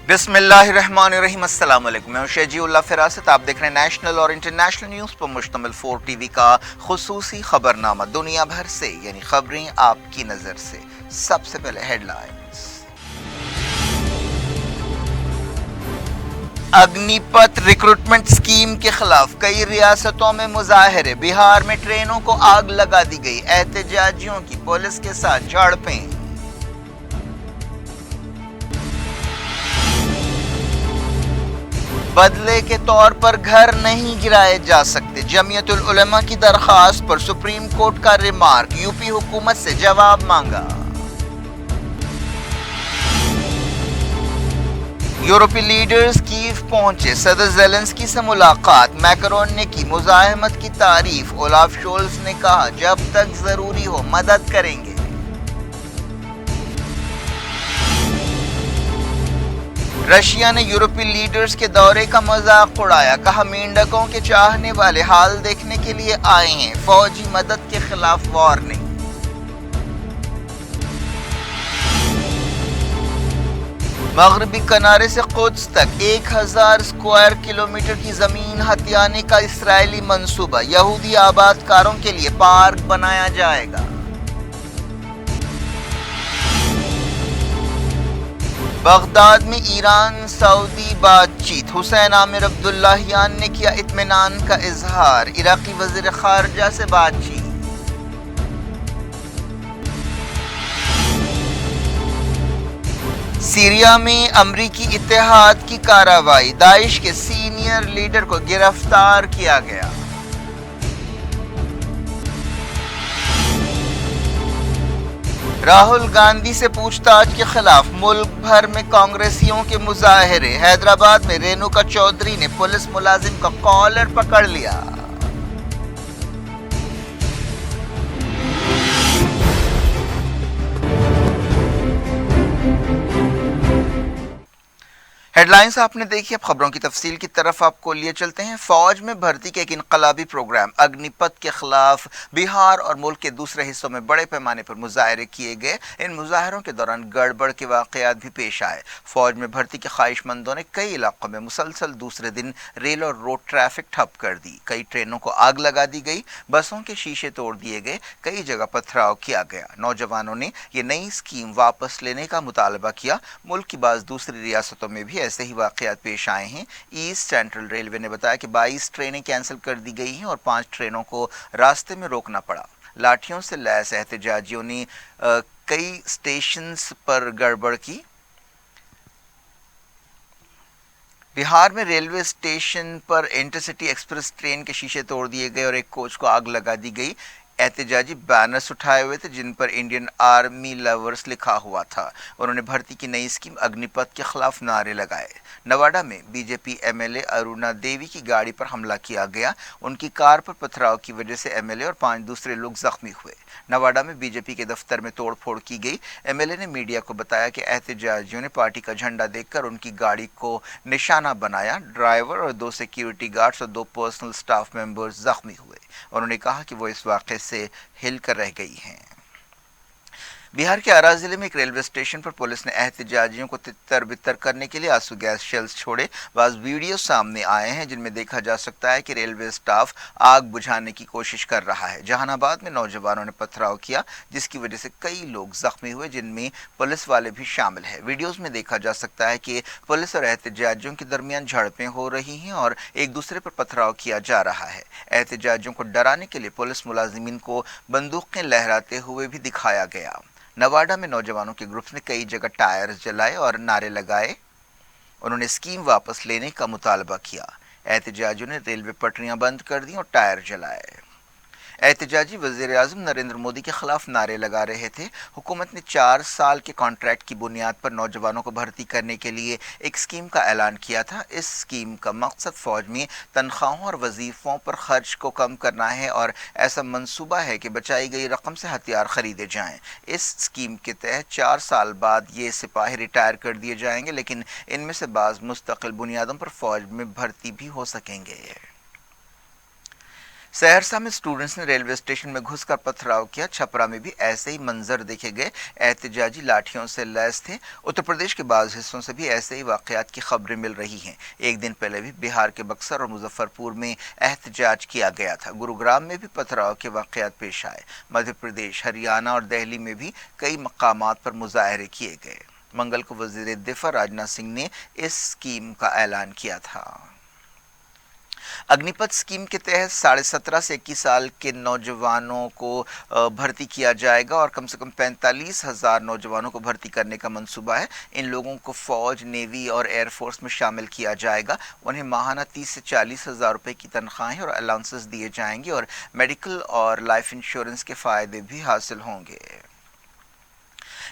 بسم اللہ الرحمن الرحیم، السلام علیکم، میں ہوں شہجی اللہ فراست۔ آپ دیکھ رہے ہیں نیشنل اور انٹرنیشنل نیوز پر مشتمل 4 ٹی وی کا خصوصی خبرنامہ، دنیا بھر سے یعنی خبریں آپ کی نظر سے۔ سب سے پہلے ہیڈ لائنز۔ اگنی پتھ ریکروٹمنٹ اسکیم کے خلاف کئی ریاستوں میں مظاہرے، بہار میں ٹرینوں کو آگ لگا دی گئی، احتجاجیوں کی پولیس کے ساتھ جھڑپیں۔ بدلے کے طور پر گھر نہیں گرائے جا سکتے، جمعیت العلماء کی درخواست پر سپریم کورٹ کا ریمارک، یو پی حکومت سے جواب مانگا۔ یورپی لیڈرز کیف پہنچے، صدر زیلنسکی سے ملاقات، میکرون نے کی مزاحمت کی تعریف، اولاف شولز نے کہا جب تک ضروری ہو مدد کریں گے۔ رشیا نے یورپی لیڈرز کے دورے کا مذاق اڑایا، کہا مینڈکوں کے چاہنے والے حال دیکھنے کے لیے آئے ہیں، فوجی مدد کے خلاف وارننگ۔ مغربی کنارے سے قدس تک 1000 اسکوائر کلومیٹر کی زمین ہتھیانے کا اسرائیلی منصوبہ، یہودی آباد کاروں کے لیے پارک بنایا جائے گا۔ بغداد میں ایران سعودی بات چیت، حسین عامر عبداللہیان نے کیا اطمینان کا اظہار، عراقی وزیر خارجہ سے بات چیت۔ سیریا میں امریکی اتحاد کی کارروائی، داعش کے سینئر لیڈر کو گرفتار کیا گیا۔ راہل گاندھی سے پوچھ تاچھ کے خلاف ملک بھر میں کانگریسیوں کے مظاہرے، حیدرآباد میں رینوکا چودھری نے پولیس ملازم کا کالر پکڑ لیا۔ ہیڈ لائنز آپ نے دیکھی، اب خبروں کی تفصیل کی طرف آپ کو لیے چلتے ہیں۔ فوج میں بھرتی کے ایک انقلابی پروگرام اگنی پتھ کے خلاف بہار اور ملک کے دوسرے حصوں میں بڑے پیمانے پر مظاہرے کیے گئے۔ ان مظاہروں کے دوران گڑبڑ کے واقعات بھی پیش آئے۔ فوج میں بھرتی کے خواہش مندوں نے کئی علاقوں میں مسلسل دوسرے دن ریل اور روڈ ٹریفک ٹھپ کر دی، کئی ٹرینوں کو آگ لگا دی گئی، بسوں کے شیشے توڑ دیے گئے، کئی جگہ پتھراؤ کیا گیا۔ نوجوانوں نے یہ نئی اسکیم واپس لینے کا مطالبہ کیا۔ ملک کی بعض دوسری ریاستوں میں بھی ایسے ہی واقعات پیش آئے ہیں۔ ایسٹ سینٹرل ریلوے نے بتایا کہ 22 ٹرینیں کینسل کر دی گئی ہیں اور 5 ٹرینوں کو راستے میں روکنا پڑا۔ لاٹھیوں سے لیس احتجاجیوں نے کئی اسٹیشنز پر گڑبڑ کی۔ بہار میں ریلوے اسٹیشن پر انٹرسٹی ایکسپریس ٹرین کے شیشے توڑ دیے گئے اور ایک کوچ کو آگ لگا دی گئی۔ احتجاجی بینرز اٹھائے ہوئے تھے جن پر انڈین آرمی لورز لکھا ہوا تھا۔ انہوں نے بھرتی کی نئی اسکیم اگنی پتھ کے خلاف نعرے لگائے۔ نواڈا میں B J P M L A Aruna Devi کی گاڑی پر حملہ کیا گیا، ان کی کار پر پتھراؤ کی وجہ سے ایم ایل اے اور 5 دوسرے لوگ زخمی ہوئے۔ نواڈا میں بی جے پی کے دفتر میں توڑ پھوڑ کی گئی۔ ایم ایل اے نے میڈیا کو بتایا کہ احتجاجیوں نے پارٹی کا جھنڈا دیکھ کر ان کی گاڑی کو نشانہ بنایا۔ ڈرائیور اور 2 سیکیورٹی گارڈز اور 2 پرسنل سٹاف ممبرز زخمی ہوئے۔ انہوں نے کہا کہ وہ اس واقعے سے ہل کر رہ گئی ہیں۔ بہار کے آرا ضلع میں ایک ریلوے اسٹیشن پر پولیس نے احتجاجیوں کو تتر بتر کرنے کے لیے آنسو گیس شیلز چھوڑے۔ بعض ویڈیو سامنے آئے ہیں جن میں دیکھا جا سکتا ہے کہ ریلوے اسٹاف آگ بجھانے کی کوشش کر رہا ہے۔ جہان آباد میں نوجوانوں نے پتھراؤ کیا جس کی وجہ سے کئی لوگ زخمی ہوئے جن میں پولیس والے بھی شامل ہیں۔ ویڈیوز میں دیکھا جا سکتا ہے کہ پولیس اور احتجاجیوں کے درمیان جھڑپیں ہو رہی ہیں اور ایک دوسرے پر پتھراؤ کیا جا رہا ہے۔ احتجاجیوں کو ڈرانے کے لیے پولیس ملازمین کو بندوقیں لہراتے ہوئے بھی دکھایا گیا۔ نواڈا میں نوجوانوں کے گروپس نے کئی جگہ ٹائرز جلائے اور نعرے لگائے۔ انہوں نے اسکیم واپس لینے کا مطالبہ کیا۔ احتجاجیوں نے ریلوے پٹریاں بند کر دیں اور ٹائر جلائے۔ احتجاجی وزیر اعظم نریندر مودی کے خلاف نعرے لگا رہے تھے۔ حکومت نے 4 سال کے کانٹریکٹ کی بنیاد پر نوجوانوں کو بھرتی کرنے کے لیے ایک اسکیم کا اعلان کیا تھا۔ اس اسکیم کا مقصد فوج میں تنخواہوں اور وظیفوں پر خرچ کو کم کرنا ہے اور ایسا منصوبہ ہے کہ بچائی گئی رقم سے ہتھیار خریدے جائیں۔ اس اسکیم کے تحت 4 سال بعد یہ سپاہی ریٹائر کر دیے جائیں گے، لیکن ان میں سے بعض مستقل بنیادوں پر فوج میں بھرتی بھی ہو سکیں گے۔ सहरसा में स्टूडेंट्स ने रेलवे स्टेशन में घुसकर पथराव किया। छपरा में भी ऐसे ही मंजर देखे गए। एहतजाजी लाठियों से लैस थे। उत्तर प्रदेश के बाज़ हिस्सों से भी ऐसे ही वाक़यात की खबरें मिल रही हैं। एक दिन पहले भी बिहार के बक्सर और मुजफ्फरपुर में एहतजाज किया गया था। गुरुग्राम में भी पथराव के वाक़यात पेश आए। मध्य प्रदेश, हरियाणा और दिल्ली में भी कई मकामात पर मुजाहरे किए गए। मंगल को वज़ीर दिफ़ा राजनाथ सिंह ने इस स्कीम का ऐलान किया था। अग्निपथ स्कीम के तहत 17.5 से 21 साल के नौजवानों को भर्ती किया जाएगा और कम से कम 45,000 नौजवानों को भर्ती करने का मंसूबा है। इन लोगों को फौज, नेवी और एयरफोर्स में शामिल किया जाएगा। उन्हें माहाना 30 से 40,000 रुपए की तनख्वाहें और अलाउंसेस दिए जाएंगे और मेडिकल और लाइफ इंश्योरेंस के फ़ायदे भी हासिल होंगे।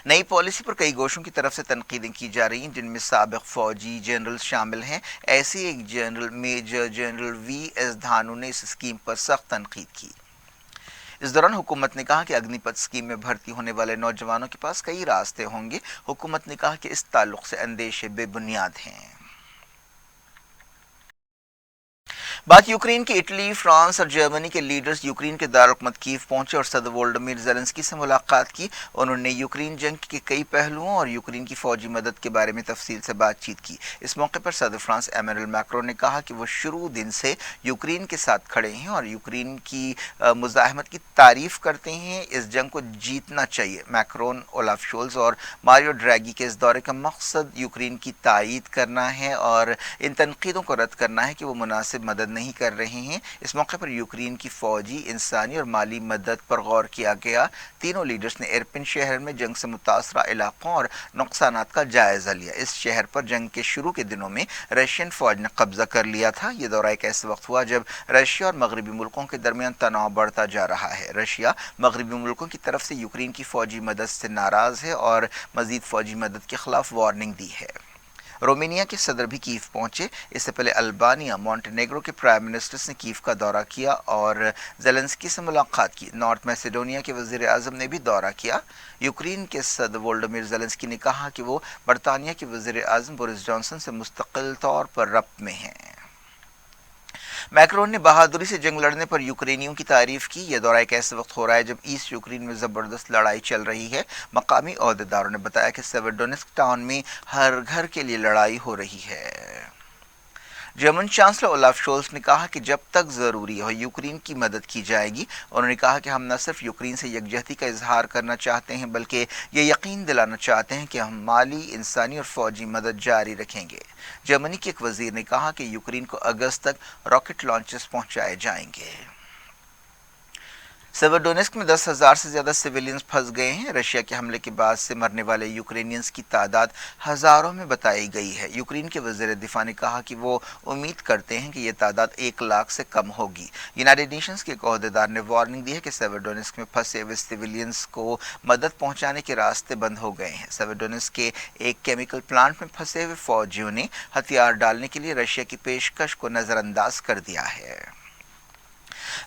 नई पॉलिसी पर कई गोशों की तरफ से तनकीदें की जा रही हैं, जिनमें साबिक फौजी जनरल शामिल हैं। ऐसे एक general major general VS. Dahanu ने इस स्कीम पर सख्त तनकीद की। इस दौरान हुकूमत ने कहा कि अग्निपथ स्कीम में भर्ती होने वाले नौजवानों के पास कई रास्ते होंगे। हुकूमत ने कहा कि इस ताल्लुक से अंदेशे बेबुनियाद हैं। बात यूक्रेन की। इटली, फ्रांस और जर्मनी के लीडर्स यूक्रेन के दारुल-हुकूमत कीव पहुंचे और सदर वोलोडिमिर ज़ेलेंस्की से मुलाकात की। उन्होंने यूक्रेन जंग के कई पहलुओं और यूक्रेन की फौजी मदद के बारे में तफसील से बातचीत की। इस मौके पर सदर फ्रांस एमेनुएल मैक्रोन ने कहा कि वो शुरू दिन से यूक्रेन के साथ खड़े हैं और यूक्रेन की मुज़ाहमत की तारीफ करते हैं। इस जंग को जीतना चाहिए। मैक्रोन, ओलाफ शोल्स और मारियो ड्रैगी के इस दौरे का मकसद यूक्रेन की तायीद करना है और इन तनकीदों को रद्द करना है कि वो मुनासिब मदद नहीं कर रहे हैं। इस मौके पर यूक्रेन की फौजी, इंसानी और माली मदद पर गौर किया गया। तीनों लीडर्स ने इरपिन शहर में जंग से मुतासरा इलाकों और नुकसानात का जायजा लिया। इस शहर पर जंग के शुरू के दिनों में रशियन फौज ने कब्जा कर लिया था। ये दौरा एक ऐसे वक्त हुआ जब रशिया और मगरबी मुल्कों के दरमियान तनाव बढ़ता जा रहा है। रशिया मगरबी मुल्कों की तरफ से यूक्रेन की फौजी मदद से नाराज है और मजीद फौजी मदद के खिलाफ वार्निंग दी है। रोमेनिया के सदर भी कीव पहुंचे। इससे पहले अल्बानिया, मॉन्टेनेग्रो के प्राइम मिनिस्टर्स ने कीव का दौरा किया और ज़ेलेंस्की से मुलाकात की। नॉर्थ मैसेडोनिया के वज़ीर आज़म ने भी दौरा किया। यूक्रेन के सदर वोलोडिमिर ज़ेलेंस्की ने कहा कि वो बरतानिया के वज़ीर आज़म बोरिस जॉनसन से मुस्तकिल तौर पर रब्त में हैं। मैक्रोन ने बहादुरी से जंग लड़ने पर यूक्रेनियों की तारीफ की। यह दौरा एक ऐसे वक्त हो रहा है जब ईस्ट यूक्रेन में ज़बरदस्त लड़ाई चल रही है। मकामी अहदेदारों ने बताया कि सेवेरोडोनेस्क टाउन में हर घर के लिए लड़ाई हो रही है। जर्मन चांसलर ओलाफ शोल्स ने कहा कि जब तक ज़रूरी हो यूक्रेन की मदद की जाएगी। उन्होंने कहा कि हम न सिर्फ यूक्रेन से यकजहती का इजहार करना चाहते हैं बल्कि ये यकीन दिलाना चाहते हैं कि हम माली, इंसानी और फौजी मदद जारी रखेंगे। जर्मनी के एक वजीर ने कहा कि यूक्रेन को अगस्त तक रॉकेट लॉन्चर्स पहुंचाए जाएंगे। सेवेरोडोनेस्क में 10,000 से ज़्यादा सिविलियंस फंस गए हैं। रशिया के हमले के बाद से मरने वाले यूक्रेनियंस की तादाद हज़ारों में बताई गई है। यूक्रेन के वज़ीर दिफा ने कहा कि वो उम्मीद करते हैं कि ये तादाद 1 लाख से कम होगी। यूनाइटेड नेशंस के एक अहदेदार ने वार्निंग दी है कि सेवेरोडोनेस्क में फंसे हुए सिविलियंस को मदद पहुँचाने के रास्ते बंद हो गए हैं। सेवेरोडोनेस्क के एक केमिकल प्लांट में फंसे हुए फौजियों ने हथियार डालने के लिए रशिया की पेशकश को नज़रअंदाज कर दिया है।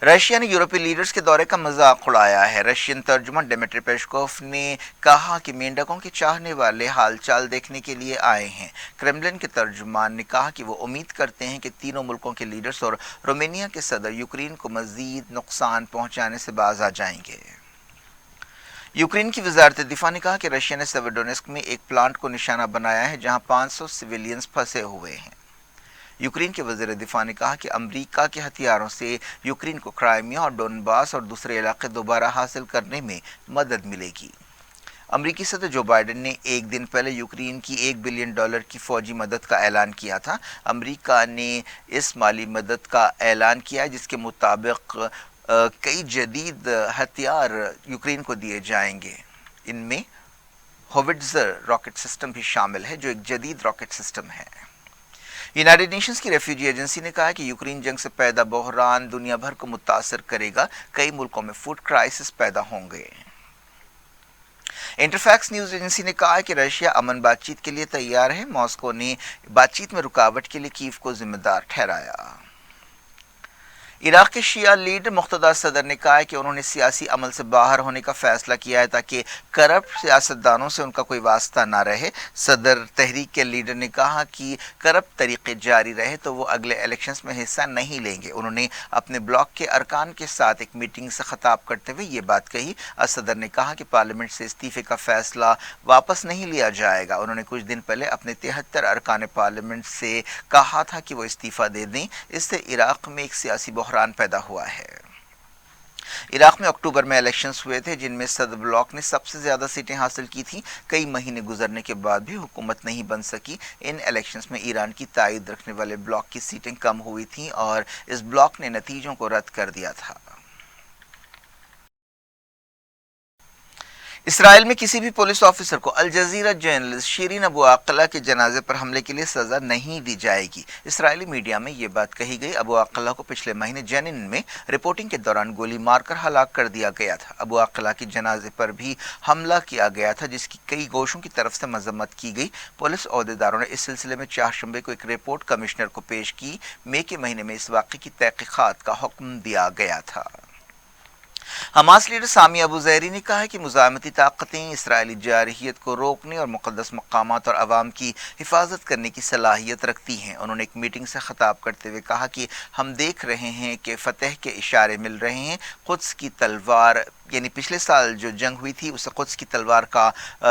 रशिया ने यूरोपीय लीडर्स के दौरे का मजाक उड़ाया है। रशियन तर्जुमान डिमिट्री पेस्कोव ने कहा कि मेंढकों के चाहने वाले हालचाल देखने के लिए आए हैं। क्रेमलिन के तर्जुमान ने कहा कि वो उम्मीद करते हैं कि तीनों मुल्कों के लीडर्स और रोमेनिया के सदर यूक्रेन को मजीद नुकसान पहुंचाने से बाज आ जाएंगे। यूक्रेन की वजारत दिफा ने कहा कि रशिया ने सेवेरोडोनेस्क में एक प्लांट को निशाना बनाया है जहां 500 सिविलियंस फंसे हुए हैं। यूक्रेन के वज़ीर दिफा ने कहा कि अमेरिका के हथियारों से यूक्रेन को क्राइमिया और डोनबास और दूसरे इलाके दोबारा हासिल करने में मदद मिलेगी। अमेरिकी सदर जो बाइडेन ने एक दिन पहले यूक्रेन की $1 बिलियन की फ़ौजी मदद का ऐलान किया था। अमेरिका ने इस माली मदद का ऐलान किया है जिसके मुताबिक कई जदीद हथियार यूक्रेन को दिए जाएंगे। इनमें होविट्ज़र रॉकेट सिस्टम भी शामिल है जो एक जदीद रॉकेट सिस्टम है। यूनाइटेड नेशंस की रेफ्यूजी एजेंसी ने कहा है कि यूक्रेन जंग से पैदा बहरान दुनिया भर को मुतासर करेगा। कई मुल्कों में फूड क्राइसिस पैदा होंगे। इंटरफैक्स न्यूज एजेंसी ने कहा है कि रशिया अमन बातचीत के लिए तैयार है। मॉस्को ने बातचीत में रुकावट के लिए कीव को जिम्मेदार ठहराया। عراق کے شیعہ لیڈر مقتدی صدر نے کہا ہے کہ انہوں نے سیاسی عمل سے باہر ہونے کا فیصلہ کیا ہے تاکہ کرپٹ سیاستدانوں سے ان کا کوئی واسطہ نہ رہے۔ صدر تحریک کے لیڈر نے کہا کہ کرپٹ طریقے جاری رہے تو وہ اگلے الیکشنز میں حصہ نہیں لیں گے۔ انہوں نے اپنے بلاک کے ارکان کے ساتھ ایک میٹنگ سے خطاب کرتے ہوئے یہ بات کہی۔ صدر نے کہا کہ پارلیمنٹ سے استعفے کا فیصلہ واپس نہیں لیا جائے گا۔ انہوں نے کچھ دن پہلے اپنے 73 ارکان پارلیمنٹ سے کہا تھا کہ وہ استعفیٰ دے دیں۔ اس سے عراق میں ایک سیاسی بحران پیدا ہوا ہے۔ عراق میں اکتوبر میں الیکشنز ہوئے تھے جن میں صدر بلاک نے سب سے زیادہ سیٹیں حاصل کی تھیں۔ کئی مہینے گزرنے کے بعد بھی حکومت نہیں بن سکی۔ ان الیکشنز میں ایران کی تائید رکھنے والے بلاک کی سیٹیں کم ہوئی تھیں اور اس بلاک نے نتیجوں کو رد کر دیا تھا۔ اسرائیل میں کسی بھی پولیس آفیسر کو الجزیرہ جرنلسٹ شیرین ابو عاقلہ کے جنازے پر حملے کے لیے سزا نہیں دی جائے گی۔ اسرائیلی میڈیا میں یہ بات کہی گئی۔ ابو عاقلہ کو پچھلے مہینے جنین میں رپورٹنگ کے دوران گولی مار کر ہلاک کر دیا گیا تھا۔ ابو عاقلہ کے جنازے پر بھی حملہ کیا گیا تھا جس کی کئی گوشوں کی طرف سے مذمت کی گئی۔ پولیس عہدیداروں نے اس سلسلے میں چہارشنبے کو ایک رپورٹ کمشنر کو پیش کی۔ مئی کے مہینے میں اس واقعے کی تحقیقات کا حکم دیا گیا تھا۔ حماس لیڈر سامی ابو زہری نے کہا ہے کہ مزاحمتی طاقتیں اسرائیلی جارحیت کو روکنے اور مقدس مقامات اور عوام کی حفاظت کرنے کی صلاحیت رکھتی ہیں۔ انہوں نے ایک میٹنگ سے خطاب کرتے ہوئے کہا کہ ہم دیکھ رہے ہیں کہ فتح کے اشارے مل رہے ہیں۔ قدس کی تلوار یعنی پچھلے سال جو جنگ ہوئی تھی اسے قدس کی تلوار کا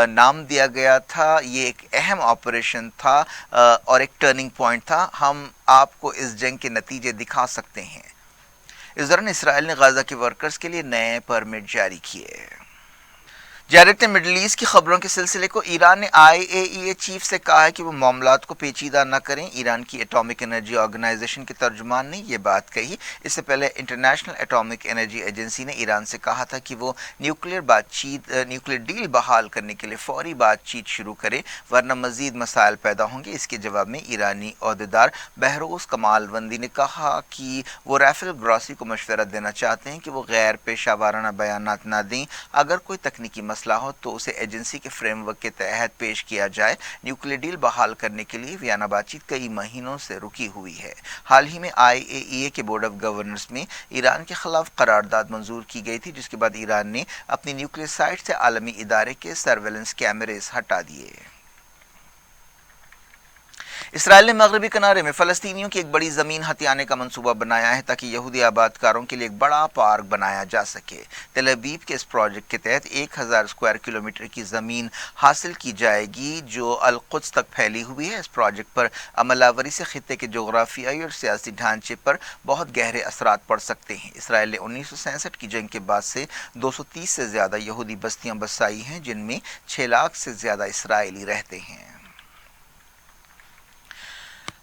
نام دیا گیا تھا۔ یہ ایک اہم آپریشن تھا اور ایک ٹرننگ پوائنٹ تھا۔ ہم آپ کو اس جنگ کے نتیجے دکھا سکتے ہیں۔ اس دوران اسرائیل نے غزہ کے ورکرز کے لیے نئے پرمٹ جاری کیے۔ جارٹ نے مڈل ایسٹ کی خبروں کے سلسلے کو ایران نے IAEA چیف سے کہا ہے کہ وہ معاملات کو پیچیدہ نہ کریں۔ ایران کی ایٹامک انرجی آرگنائزیشن کے ترجمان نے یہ بات کہی۔ اس سے پہلے انٹرنیشنل ایٹامک انرجی ایجنسی نے ایران سے کہا تھا کہ وہ نیوکلیئر ڈیل بحال کرنے کے لیے فوری بات چیت شروع کرے ورنہ مزید مسائل پیدا ہوں گے۔ اس کے جواب میں ایرانی عہدیدار بہروز کمالوندی نے کہا کہ وہ رافیل گراسی کو مشورہ دینا چاہتے ہیں کہ وہ غیر پیشہ ورانہ بیانات نہ دیں۔ اگر کوئی تکنیکی مسئلہ ہو تو اسے ایجنسی کے فریم ورک کے تحت پیش کیا جائے۔ نیوکلیئر ڈیل بحال کرنے کے لیے ویانا بات چیت کئی مہینوں سے رکی ہوئی ہے۔ حال ہی میں IAEA کے بورڈ آف گورنرز میں ایران کے خلاف قرارداد منظور کی گئی تھی جس کے بعد ایران نے اپنی نیوکلیئر سائٹ سے عالمی ادارے کے سرویلنس کیمرز ہٹا دیے۔ اسرائیل نے مغربی کنارے میں فلسطینیوں کی ایک بڑی زمین ہتھیانے کا منصوبہ بنایا ہے تاکہ یہودی آباد کاروں کے لیے ایک بڑا پارک بنایا جا سکے۔ تل ابیب کے اس پروجیکٹ کے تحت 1000 اسکوائر کلومیٹر کی زمین حاصل کی جائے گی جو القدس تک پھیلی ہوئی ہے۔ اس پروجیکٹ پر عمل آوری سے خطے کے جغرافیائی اور سیاسی ڈھانچے پر بہت گہرے اثرات پڑ سکتے ہیں۔ اسرائیل نے 1967 کی جنگ کے بعد سے 230 سے زیادہ یہودی بستیاں بسائی ہیں جن میں 6 لاکھ سے زیادہ اسرائیلی رہتے ہیں۔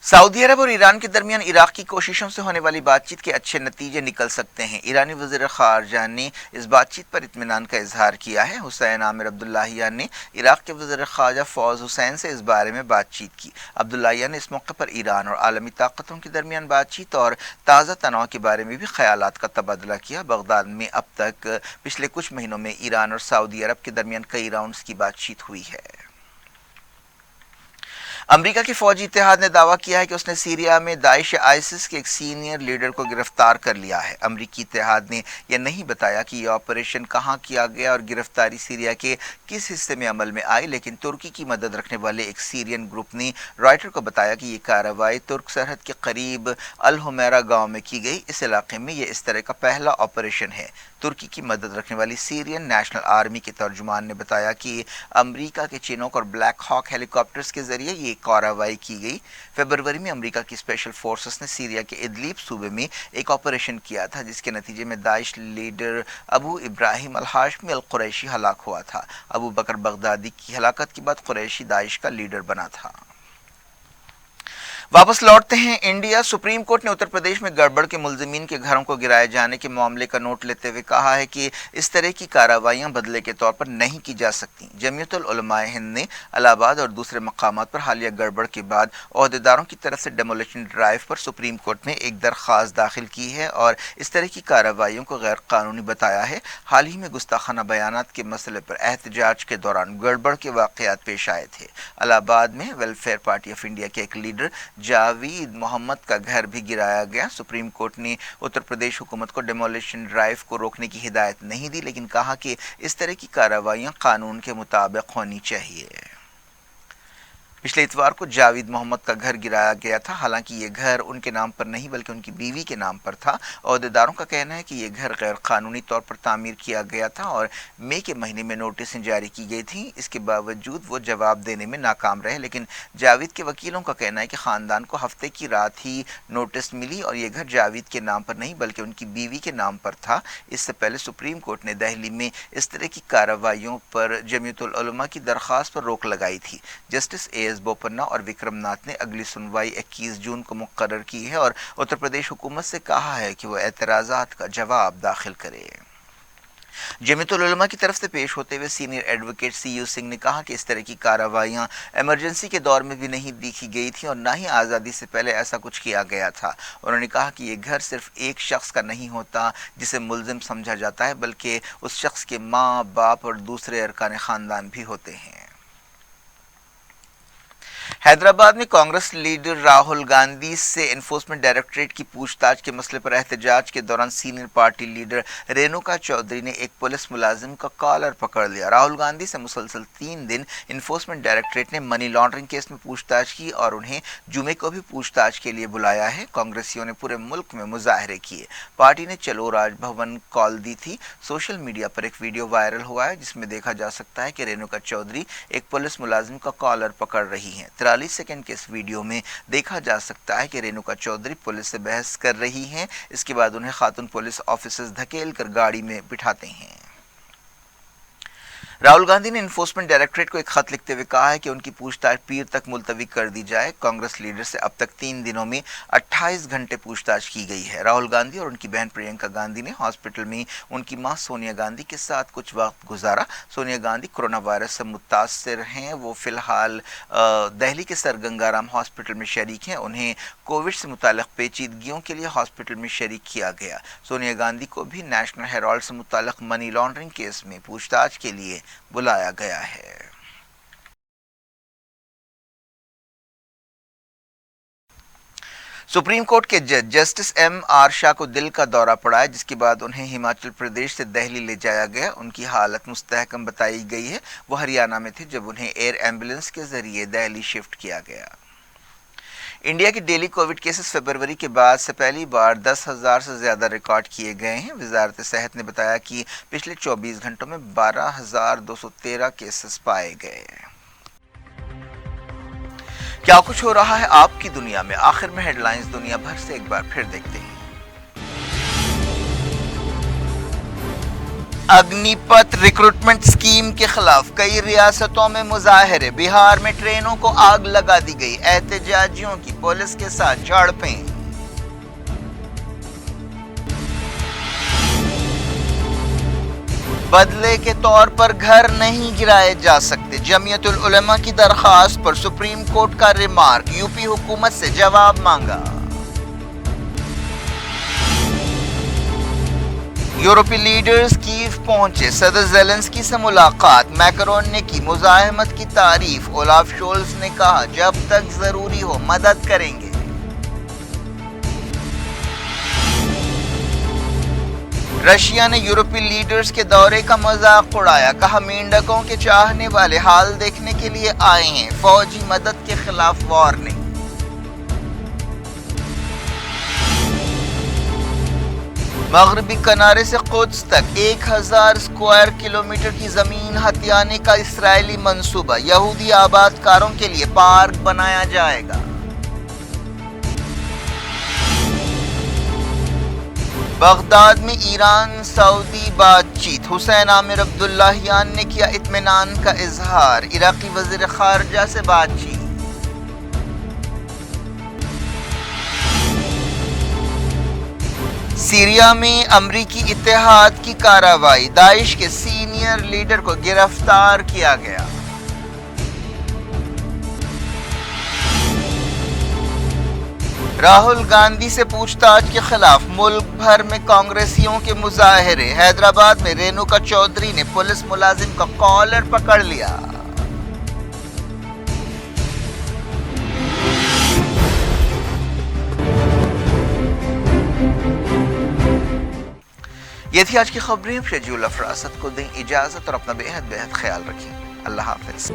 سعودی عرب اور ایران کے درمیان عراق کی کوششوں سے ہونے والی بات چیت کے اچھے نتیجے نکل سکتے ہیں۔ ایرانی وزیر خارجہ نے اس بات چیت پر اطمینان کا اظہار کیا ہے۔ حسین عامر عبداللہیان نے عراق کے وزیر خارجہ فوز حسین سے اس بارے میں بات چیت کی۔ عبداللہیان نے اس موقع پر ایران اور عالمی طاقتوں کے درمیان بات چیت اور تازہ تناؤ کے بارے میں بھی خیالات کا تبادلہ کیا۔ بغداد میں اب تک پچھلے کچھ مہینوں میں ایران اور سعودی عرب کے درمیان کئی راؤنڈز کی بات چیت ہوئی ہے۔ امریکہ کے فوجی اتحاد نے دعویٰ کیا ہے کہ اس نے سیریا میں داعش ISIS کے ایک سینئر لیڈر کو گرفتار کر لیا ہے۔ امریکی اتحاد نے یہ نہیں بتایا کہ یہ آپریشن کہاں کیا گیا اور گرفتاری سیریا کے کس حصے میں عمل میں آئی، لیکن ترکی کی مدد رکھنے والے ایک سیرین گروپ نے رائٹر کو بتایا کہ یہ کارروائی ترک سرحد کے قریب الحمیرہ گاؤں میں کی گئی۔ اس علاقے میں یہ اس طرح کا پہلا آپریشن ہے۔ ترکی کی مدد رکھنے والی سیرین نیشنل آرمی کے ترجمان نے بتایا کہ امریکہ کے چینوک اور بلیک ہاک ہیلی کاپٹرز کے ذریعے یہ کارروائی کی گئی۔ فروری میں امریکہ کی اسپیشل فورسز نے سیریا کے ادلیب صوبے میں ایک آپریشن کیا تھا جس کے نتیجے میں داعش لیڈر ابو ابراہیم الہاشمی القریشی ہلاک ہوا تھا۔ ابو بکر بغدادی کی ہلاکت کے بعد قریشی داعش کا لیڈر بنا تھا۔ واپس لوٹتے ہیں انڈیا۔ سپریم کورٹ نے اتر پردیش میں گڑبڑ کے ملزمین کے گھروں کو گرائے جانے کے معاملے کا نوٹ لیتے ہوئے کہا ہے کہ اس طرح کی کارروائیاں بدلے کے طور پر نہیں کی جا سکتی۔ جمعیت العلماء ہند نے الہ آباد اور دوسرے مقامات پر حالیہ گڑبڑ کے بعد عہدیداروں کی طرف سے ڈیمولیشن ڈرائیو پر سپریم کورٹ میں ایک درخواست داخل کی ہے اور اس طرح کی کارروائیوں کو غیر قانونی بتایا ہے۔ حال ہی میں گستاخانہ بیانات کے مسئلے پر احتجاج کے دوران گڑبڑ کے واقعات پیش آئے تھے۔ الہ آباد میں ویلفیئر پارٹی آف انڈیا کے ایک لیڈر जावेद मोहम्मद का घर भी गिराया गया। सुप्रीम कोर्ट ने उत्तर प्रदेश हुकूमत को डेमोलिशन ड्राइव को रोकने की हिदायत नहीं दी, लेकिन कहा कि इस तरह की कार्रवाइयां कानून के मुताबिक होनी चाहिए। पिछले इतवार को जावेद मोहम्मद का घर गिराया गया था। हालांकि ये घर उनके नाम पर नहीं बल्कि उनकी बीवी के नाम पर था। अहदेदारों का कहना है कि ये घर गैर कानूनी तौर पर तामीर किया गया था और मई के महीने में नोटिसें जारी की गई थी। इसके बावजूद वो जवाब देने में नाकाम रहे, लेकिन जावेद के वकीलों का कहना है कि ख़ानदान को हफ्ते की रात ही नोटिस मिली और ये घर जावेद के नाम पर नहीं बल्कि उनकी बीवी के नाम पर था। इससे पहले सुप्रीम कोर्ट ने दिल्ली में इस तरह की कार्रवाइयों पर जमीयतुल उलमा की दरख्वास्त पर रोक लगाई थी। जस्टिस बोपन्ना और विक्रमनाथ ने अगली सुनवाई 21 जून को मुकर्रर की है और उत्तर प्रदेश हुकूमत से कहा है कि वह एतराज़ात का जवाब दाखिल करे। जमीयतुल उलमा की तरफ से पेश होते हुए सीनियर एडवोकेट सीयू सिंह ने कहा कि इस तरह की कार्रवाइयां इमरजेंसी के दौर में भी नहीं देखी गई थी और न ही आज़ादी से पहले ऐसा कुछ किया गया था। उन्होंने कहा कि ये घर सिर्फ एक शख्स का नहीं होता जिसे मुल्जिम समझा जाता है, बल्कि उस शख्स के माँ बाप और दूसरे अरकान ख़ानदान भी होते हैं। हैदराबाद में कांग्रेस लीडर राहुल गांधी से एनफोर्समेंट डायरेक्टरेट की पूछताछ के मसले पर एहतजाज के दौरान senior party leader Renuka Chaudhary ने एक पुलिस मुलाजिम का कॉलर पकड़ लिया। राहुल गांधी से मुसलसल 3 दिन एनफोर्समेंट डायरेक्टरेट ने मनी लॉन्ड्रिंग केस में पूछताछ की और उन्हें जुमे को भी पूछताछ के लिए बुलाया है। कांग्रेसियों ने पूरे मुल्क में मुजाहरे किए। पार्टी ने चलो राजभवन कॉल दी थी। सोशल मीडिया पर एक वीडियो वायरल हुआ है जिसमें देखा जा सकता है कि रेणुका चौधरी एक पुलिस मुलाजिम का कॉलर पकड़ रही हैं। 43 सेकंड के इस वीडियो में देखा जा सकता है कि रेणुका चौधरी पुलिस से बहस कर रही हैं। इसके बाद उन्हें खातून पुलिस ऑफिसर्स धकेल कर गाड़ी में बिठाते हैं। राहुल गांधी ने एनफोर्समेंट डायरेक्टरेट को एक खत लिखते हुए कहा है कि उनकी पूछताछ पीर तक मुलतवी कर दी जाए। कांग्रेस लीडर से अब तक 3 दिनों में 28 घंटे पूछताछ की गई है। राहुल गांधी और उनकी बहन प्रियंका गांधी ने हॉस्पिटल में उनकी मां सोनिया गांधी के साथ कुछ वक्त गुजारा। सोनिया गांधी कोरोना वायरस से मुतासर हैं। वो फिलहाल दिल्ली के सर गंगाराम हॉस्पिटल में शरीक हैं। उन्हें कोविड से मुताल्लिक पेचीदगियों के लिए हॉस्पिटल में शरीक किया गया। सोनिया गांधी को भी नेशनल हेराल्ड से मुताल्लिक मनी लॉन्ड्रिंग केस में पूछताछ के लिए बुलाया गया है। सुप्रीम कोर्ट के जज जस्टिस M.R. शाह को दिल का दौरा पड़ा है, जिसके बाद उन्हें हिमाचल प्रदेश से दिल्ली ले जाया गया। उनकी हालत मुस्तहकम बताई गई है। वो हरियाणा में थे जब उन्हें एयर एम्बुलेंस के जरिए दिल्ली शिफ्ट किया गया। इंडिया के डेली कोविड केसेस फरवरी के बाद से पहली बार 10,000 से ज़्यादा रिकॉर्ड किए गए हैं। वजारत सेहत ने बताया कि पिछले 24 घंटों में 12,213 केसेस पाए गए। क्या कुछ हो रहा है आपकी दुनिया में? आखिर में हेडलाइंस दुनिया भर से एक बार फिर देखते हैं। अग्निपथ रिक्रूटमेंट स्कीम के खिलाफ कई रियासतों में मुजाहरे। बिहार में ट्रेनों को आग लगा दी गई। एहतजाजियों की पुलिस के साथ झड़पें। बदले के तौर पर घर नहीं गिराए जा सकते। जमीयतुल उलमा की दरखास्त पर सुप्रीम कोर्ट का रिमार्क। यूपी हुकूमत से जवाब मांगा। यूरोपीय लीडर्स कीव पहुंचे। सदर ज़ेलेंस्की से मुलाकात। मैक्रोन ने की मुज़ाहमत की तारीफ। ओलाफ शोल्स ने कहा जब तक जरूरी हो मदद करेंगे। रशिया ने यूरोपीय लीडर्स के दौरे का मजाक उड़ाया। कहा मेंढकों के चाहने वाले हाल देखने के लिए आए हैं। फौजी मदद के खिलाफ वार्निंग। मगरबी किनारे से कुद्स तक 1000 स्क्वायर किलोमीटर की जमीन हथियाने का इस्राएली मंसूबा। यहूदी आबादकारों के लिए पार्क बनाया जाएगा। बगदाद में ईरान सऊदी बातचीत। हुसैन आमिर अब्दुल्लाहियान ने किया इत्मीनान का इजहार। इराकी वजीर खारजा से बातचीत। सीरिया में अमरीकी इत्तेहाद की कार्रवाई। दाइश के सीनियर लीडर को गिरफ्तार किया गया। राहुल गांधी से पूछताछ के खिलाफ मुल्क भर में कांग्रेसियों के मुजाहरे। हैदराबाद में रेणुका चौधरी ने पुलिस मुलाजिम का कॉलर पकड़ लिया। یہ تھی آج کی خبریں. شجیع الافراست کو دیں اجازت اور اپنا بے حد خیال رکھیں. اللہ حافظ.